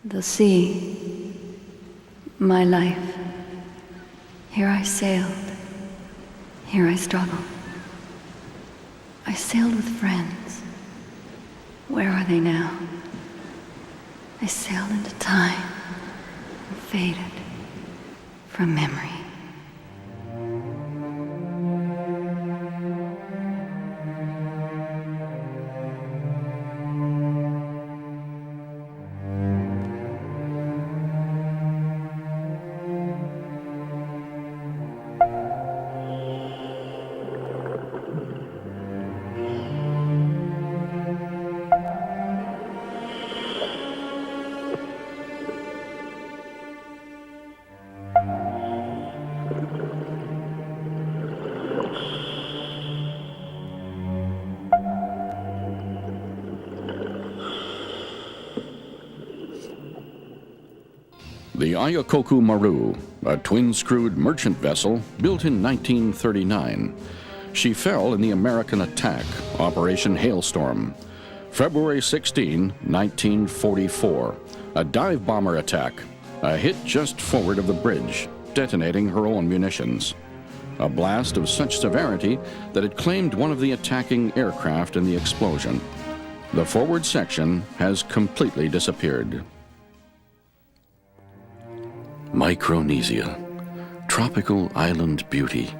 The sea, my life. Here I sailed. Here I struggled. I sailed with friends. Where are they now? I sailed into time and faded from memory. The Aikoku Maru, a twin-screwed merchant vessel built in 1939. She fell in the American attack, Operation Hailstorm. February 16, 1944, a dive bomber attack, a hit just forward of the bridge, detonating her own munitions. A blast of such severity that it claimed one of the attacking aircraft in the explosion. The forward section has completely disappeared. Micronesia, tropical island beauty.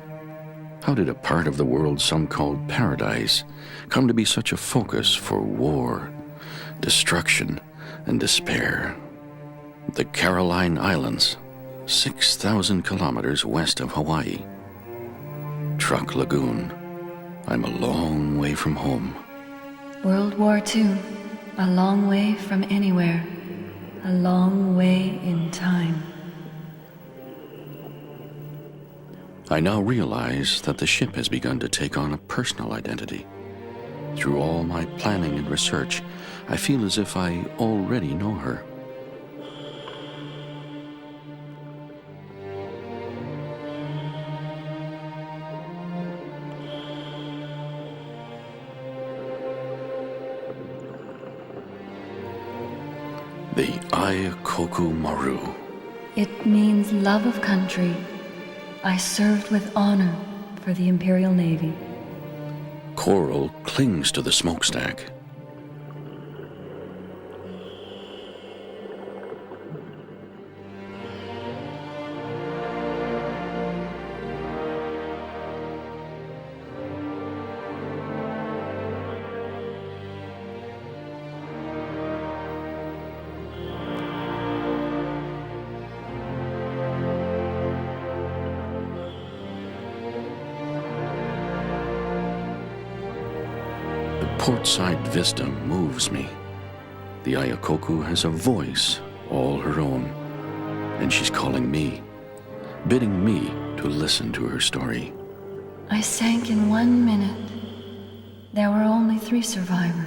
How did a part of the world some called paradise come to be such a focus for war, destruction, and despair? The Caroline Islands, 6,000 kilometers west of Hawaii. Truk Lagoon, I'm a long way from home. World War II, a long way from anywhere, a long way in time. I now realize that the ship has begun to take on a personal identity. Through all my planning and research, I feel as if I already know her. The Aikoku Maru. It means love of country. I served with honor for the Imperial Navy. Coral clings to the smokestack. Portside vista moves me. The Aikoku has a voice all her own, and she's calling me, bidding me to listen to her story. I sank in 1 minute. There were only 3 survivors.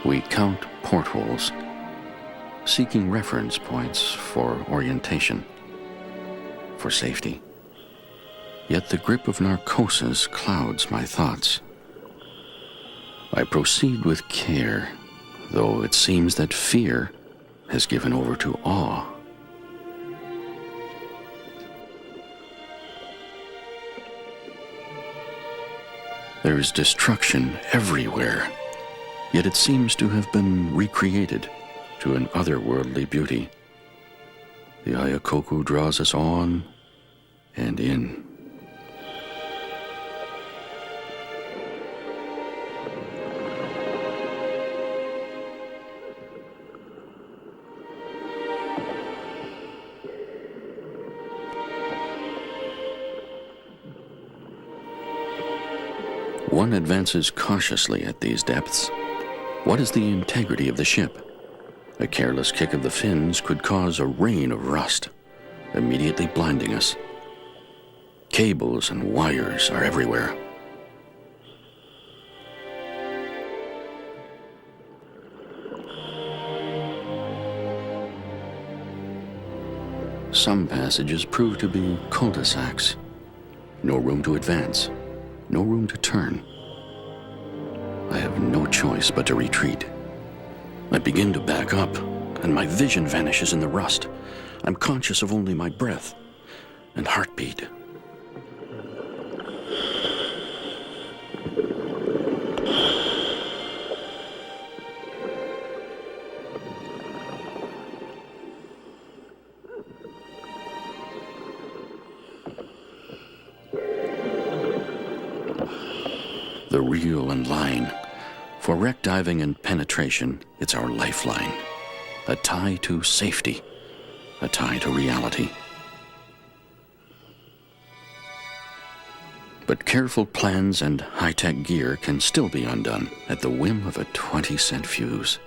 We count portholes, seeking reference points for orientation, for safety. Yet the grip of narcosis clouds my thoughts. I proceed with care, though it seems that fear has given over to awe. There is destruction everywhere. Yet it seems to have been recreated to an otherworldly beauty. The Aikoku draws us on and in. One advances cautiously at these depths. What is the integrity of the ship? A careless kick of the fins could cause a rain of rust, immediately blinding us. Cables and wires are everywhere. Some passages prove to be cul-de-sacs. No room to advance, no room to turn. I have no choice but to retreat. I begin to back up, and my vision vanishes in the rust. I'm conscious of only my breath and heartbeat. The reel and line. For wreck diving and penetration, it's our lifeline. A tie to safety, a tie to reality. But careful plans and high-tech gear can still be undone at the whim of a 20-cent fuse.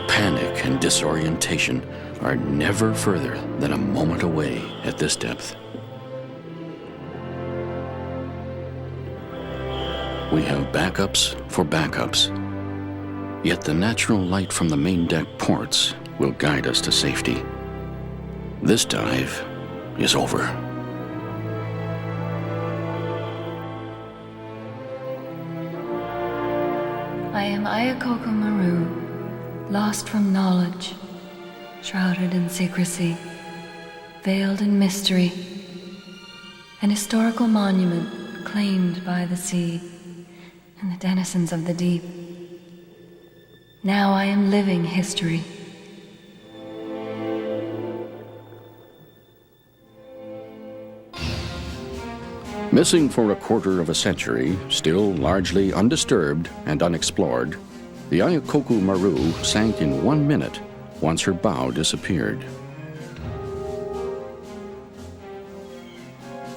Panic and disorientation are never further than a moment away at this depth. We have backups for backups. Yet the natural light from the main deck ports will guide us to safety. This dive is over. I am Aikoku Maru, lost from knowledge, shrouded in secrecy, veiled in mystery, an historical monument claimed by the sea and the denizens of the deep. Now I am living history. Missing for a quarter of a century, still largely undisturbed and unexplored, the Aikoku Maru sank in 1 minute once her bow disappeared.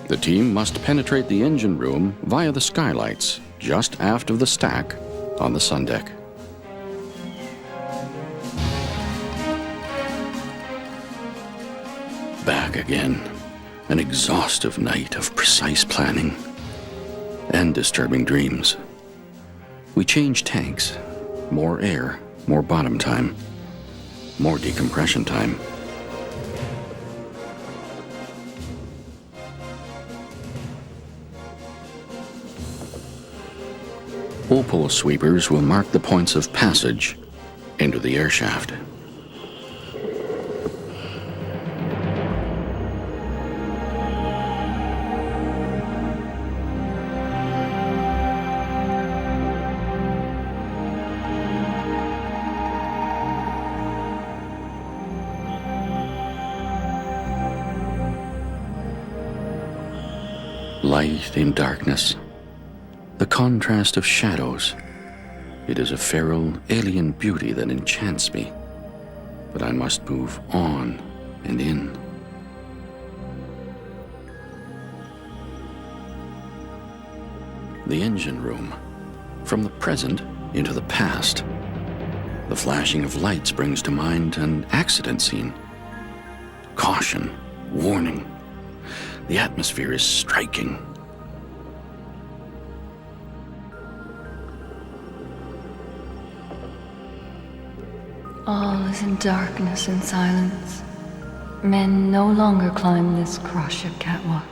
The team must penetrate the engine room via the skylights just aft of the stack on the sun deck. Back again, an exhaustive night of precise planning and disturbing dreams. We change tanks, more air, more bottom time, more decompression time. Opal sweepers will mark the points of passage into the air shaft. Light in darkness. The contrast of shadows. It is a feral, alien beauty that enchants me. But I must move on and in. The engine room. From the present into the past. The flashing of lights brings to mind an accident scene. Caution, warning. The atmosphere is striking. All is in darkness and silence. Men no longer climb this cross-ship catwalk.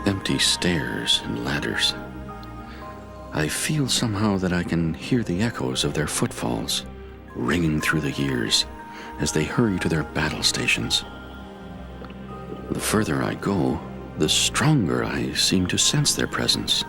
Empty stairs and ladders. I feel somehow that I can hear the echoes of their footfalls ringing through the years as they hurry to their battle stations. The further I go, the stronger I seem to sense their presence.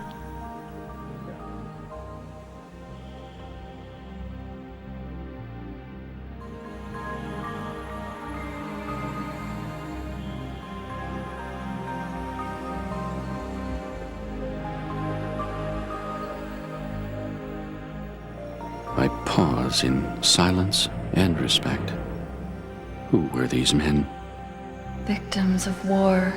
I pause in silence and respect. Who were these men? Victims of war,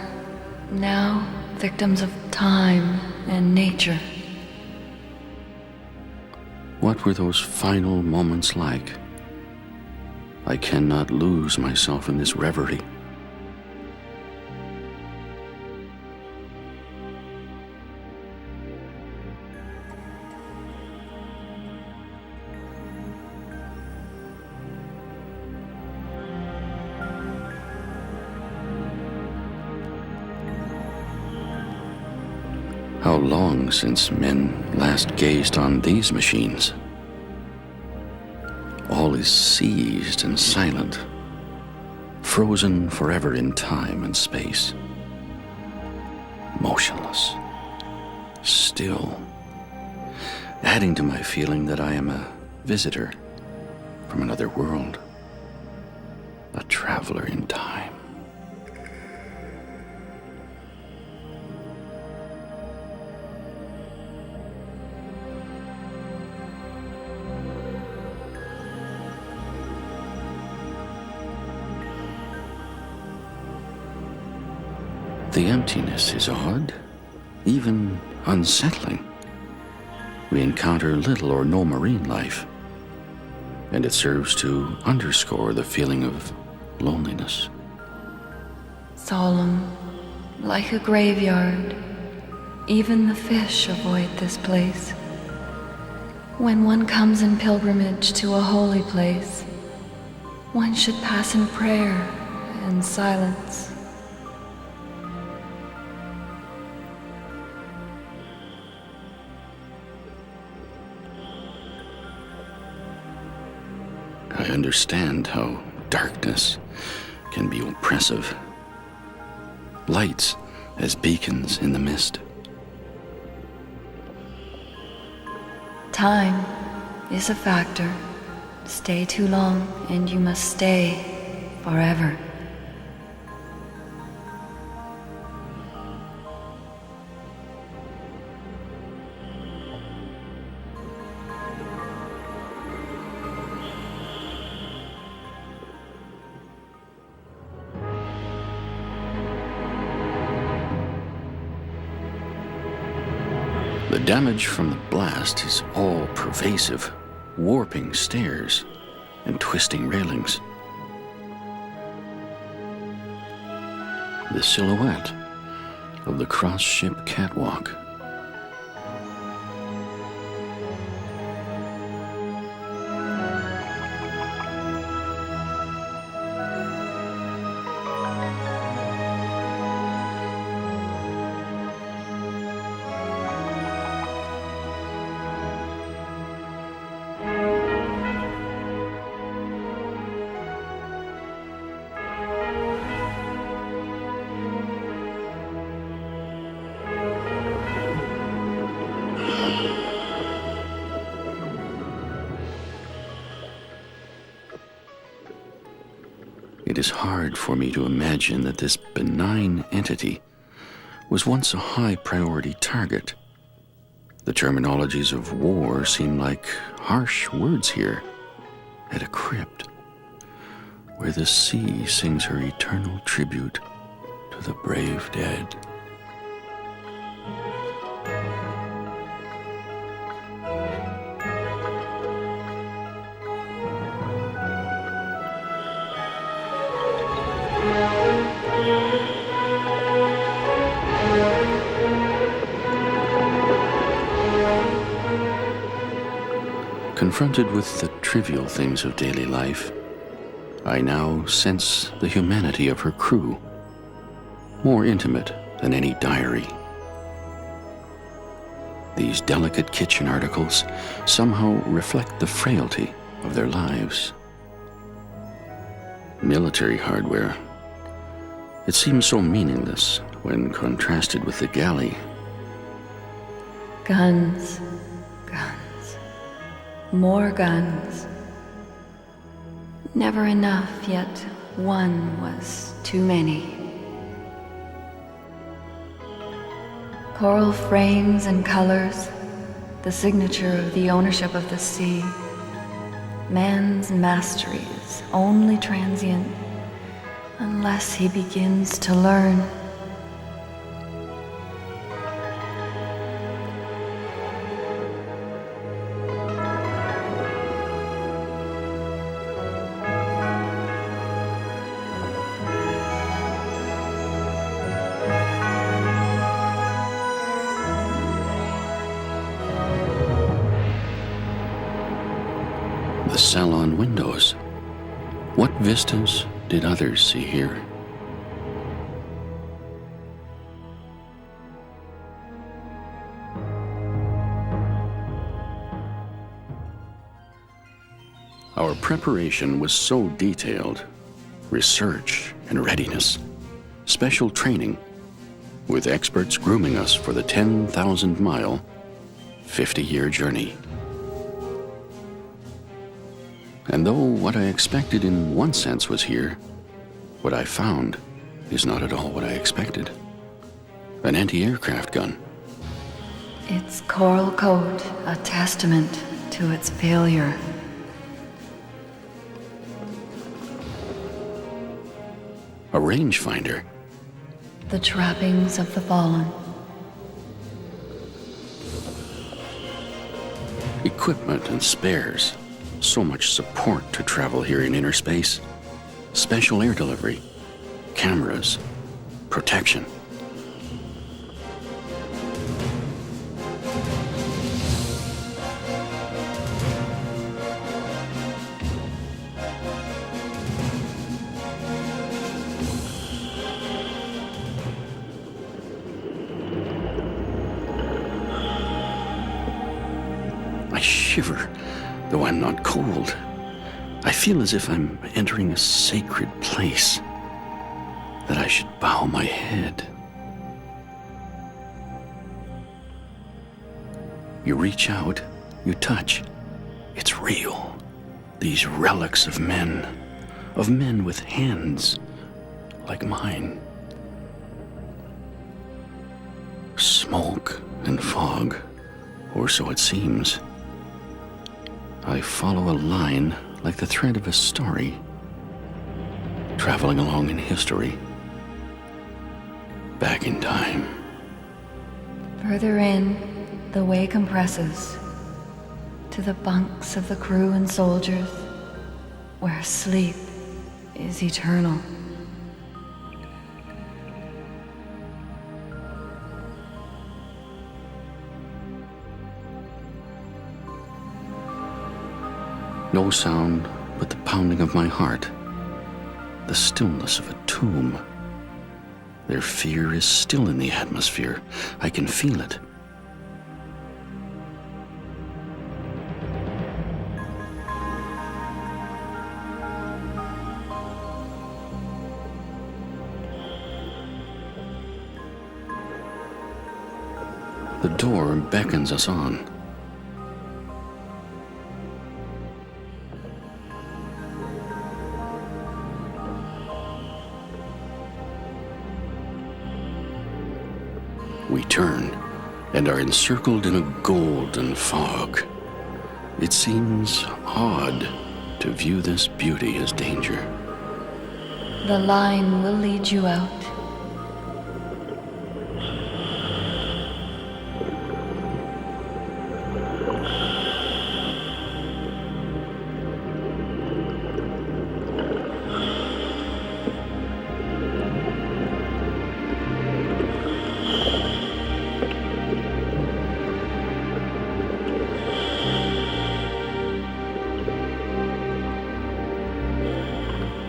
now victims of time and nature. What were those final moments like? I cannot lose myself in this reverie. How long since men last gazed on these machines? All is seized and silent, frozen forever in time and space. Motionless, still, adding to my feeling that I am a visitor from another world, a traveler in time. The emptiness is odd, even unsettling. We encounter little or no marine life, and it serves to underscore the feeling of loneliness. Solemn, like a graveyard. Even the fish avoid this place. When one comes in pilgrimage to a holy place, one should pass in prayer and silence. I understand how darkness can be oppressive. Lights as beacons in the mist. Time is a factor. Stay too long and you must stay forever. The damage from the blast is all pervasive, warping stairs and twisting railings. The silhouette of the cross-ship catwalk. It is hard for me to imagine that this benign entity was once a high-priority target. The terminologies of war seem like harsh words here, at a crypt, where the sea sings her eternal tribute to the brave dead. Confronted with the trivial things of daily life, I now sense the humanity of her crew, more intimate than any diary. These delicate kitchen articles somehow reflect the frailty of their lives. Military hardware. It seems so meaningless when contrasted with the galley. Guns, guns, more guns. Never enough, yet one was too many. Coral frames and colors, the signature of the ownership of the sea. Man's mastery is only transient unless he begins to learn. The salon windows. What vistas did others see here? Our preparation was so detailed. Research and readiness. Special training, with experts grooming us for the 10,000-mile, 50-year journey. And though what I expected in one sense was here, what I found is not at all what I expected. An anti-aircraft gun. Its coral coat, a testament to its failure. A rangefinder. The trappings of the fallen. Equipment and spares. So much support to travel here in inner space. Special air delivery. Cameras. Protection. I shiver, though I'm not cold. I feel as if I'm entering a sacred place, that I should bow my head. You reach out, you touch. It's real. These relics of men with hands like mine. Smoke and fog, or so it seems. I follow a line like the thread of a story, traveling along in history, back in time. Further in, the way compresses to the bunks of the crew and soldiers, where sleep is eternal. No sound but the pounding of my heart, the stillness of a tomb. Their fear is still in the atmosphere. I can feel it. The door beckons us on. We turn and are encircled in a golden fog. It seems odd to view this beauty as danger. The line will lead you out.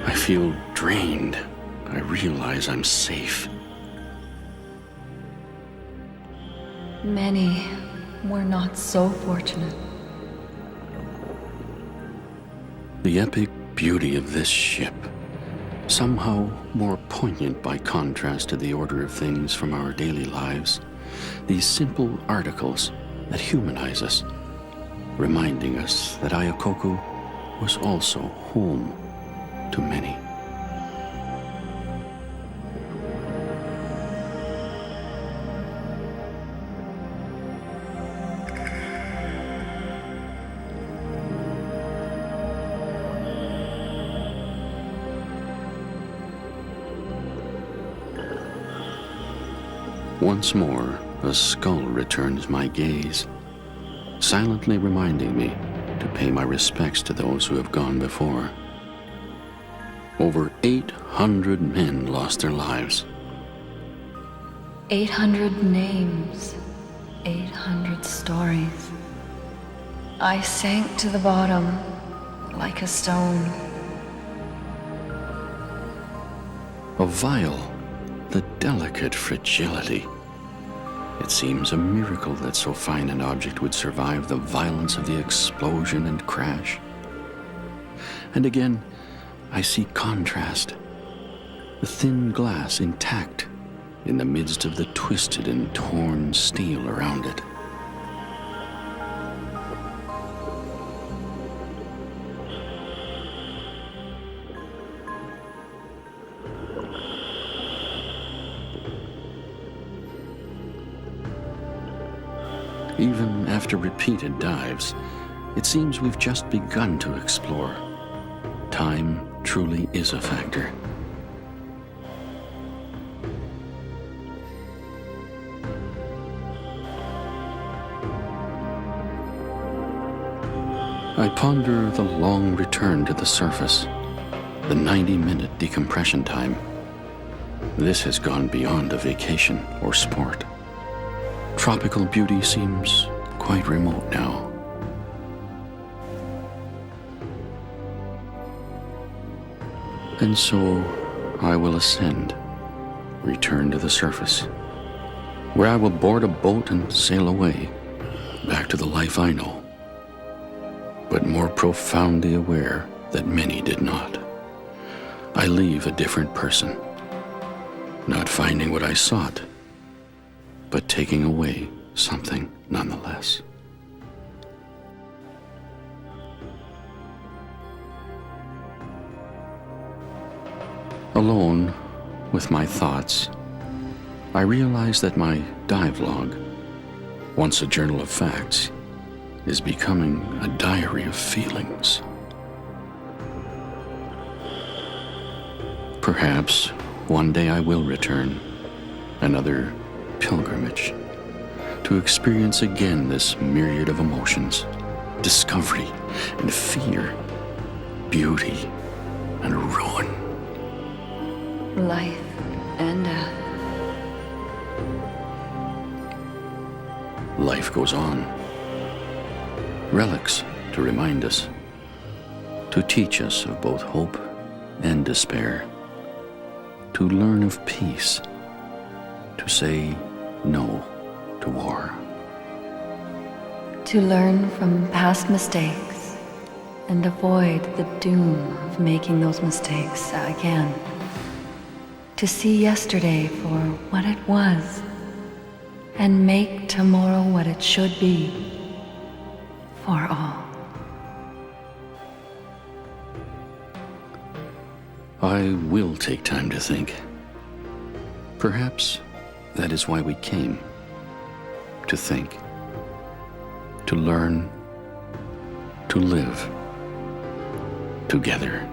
I feel drained. I realize I'm safe. Many were not so fortunate. The epic beauty of this ship, somehow more poignant by contrast to the order of things from our daily lives, these simple articles that humanize us, reminding us that Aikoku was also home to many. Once more, a skull returns my gaze, silently reminding me to pay my respects to those who have gone before. Over 800 men lost their lives. 800 names, 800 stories. I sank to the bottom like a stone. A vial, the delicate fragility. It seems a miracle that so fine an object would survive the violence of the explosion and crash. And again, I see contrast. The thin glass intact in the midst of the twisted and torn steel around it. Even after repeated dives, it seems we've just begun to explore. Time truly is a factor. I ponder the long return to the surface, the 90-minute decompression time. This has gone beyond a vacation or sport. Tropical beauty seems quite remote now. And so I will ascend, return to the surface, where I will board a boat and sail away, back to the life I know, but more profoundly aware that many did not. I leave a different person, not finding what I sought, but taking away something nonetheless. Alone with my thoughts, I realize that my dive log, once a journal of facts, is becoming a diary of feelings. Perhaps one day I will return, another pilgrimage, to experience again this myriad of emotions, discovery and fear, beauty and ruin. Life and death. Life goes on. Relics to remind us, to teach us of both hope and despair, to learn of peace, to say no to war. To learn from past mistakes and avoid the doom of making those mistakes again. To see yesterday for what it was and make tomorrow what it should be for all. I will take time to think. Perhaps that is why we came. To think, to learn, to live together.